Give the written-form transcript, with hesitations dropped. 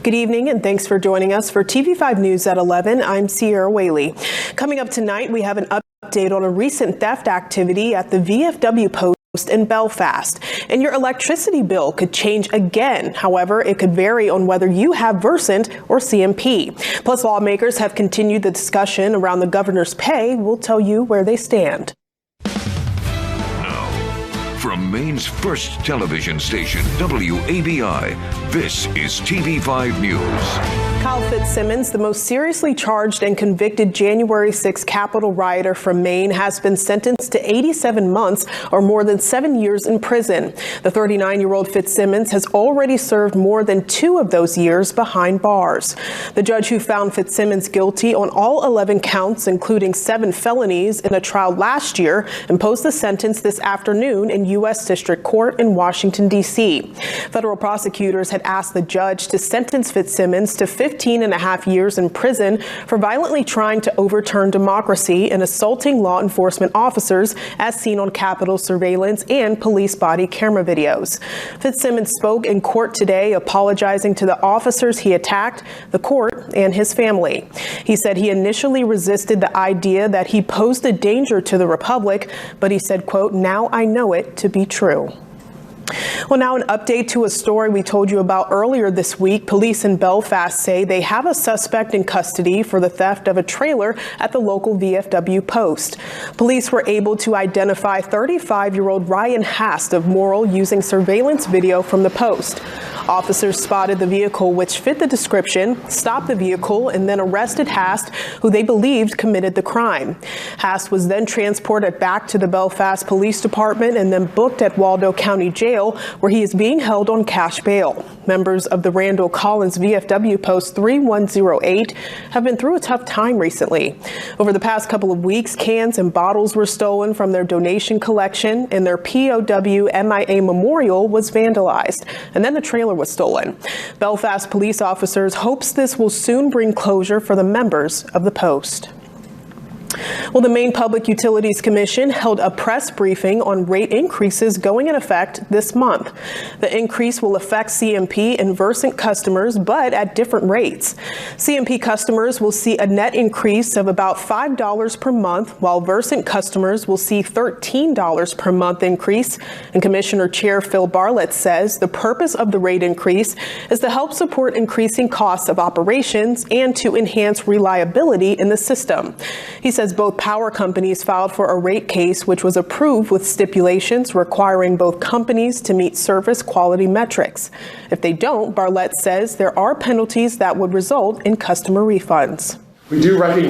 Good evening and thanks for joining us for TV5 News at 11. I'm Sierra Whaley. Coming up tonight, we have an update on a recent theft activity at the VFW post in Belfast. And your electricity bill could change again. However, it could vary on whether you have Versant or CMP. Plus, lawmakers have continued the discussion around the governor's pay. We'll tell you where they stand. From Maine's first television station, WABI, this is TV5 News. Kyle Fitzsimmons, the most seriously charged and convicted January 6 Capitol rioter from Maine, has been sentenced to 87 months or more than 7 years in prison. The 39-year-old Fitzsimmons has already served more than 2 of those years behind bars. The judge who found Fitzsimmons guilty on all 11 counts, including 7 felonies in a trial last year, imposed the sentence this afternoon in U.S. District Court in Washington, D.C. Federal prosecutors had asked the judge to sentence Fitzsimmons to 15.5 years in prison for violently trying to overturn democracy and assaulting law enforcement officers as seen on Capitol surveillance and police body camera videos. Fitzsimmons spoke in court today, apologizing to the officers he attacked, the court, and his family. He said he initially resisted the idea that he posed a danger to the Republic, but he said, quote, "Now I know it to be true." Well, now an update to a story we told you about earlier this week. Police in Belfast say they have a suspect in custody for the theft of a trailer at the local VFW post. Police were able to identify 35-year-old Ryan Hast of Morrill using surveillance video from the post. Officers spotted the vehicle which fit the description, stopped the vehicle, and then arrested Hast, who they believed committed the crime. Hast was then transported back to the Belfast Police Department and then booked at Waldo County Jail, where he is being held on cash bail. Members of the Randall Collins VFW Post 3108 have been through a tough time recently. Over the past couple of weeks, cans and bottles were stolen from their donation collection, and their POW MIA memorial was vandalized, and then the trailer was stolen. Belfast police officers hopes this will soon bring closure for the members of the post. Well, the Maine Public Utilities Commission held a press briefing on rate increases going in effect this month. The increase will affect CMP and Versant customers, but at different rates. CMP customers will see a net increase of about $5 per month, while Versant customers will see $13 per month increase. And Commissioner Chair Phil Bartlett says the purpose of the rate increase is to help support increasing costs of operations and to enhance reliability in the system. He says both power companies filed for a rate case which was approved with stipulations requiring both companies to meet service quality metrics. If they don't, Bartlett says there are penalties that would result in customer refunds. We do recognize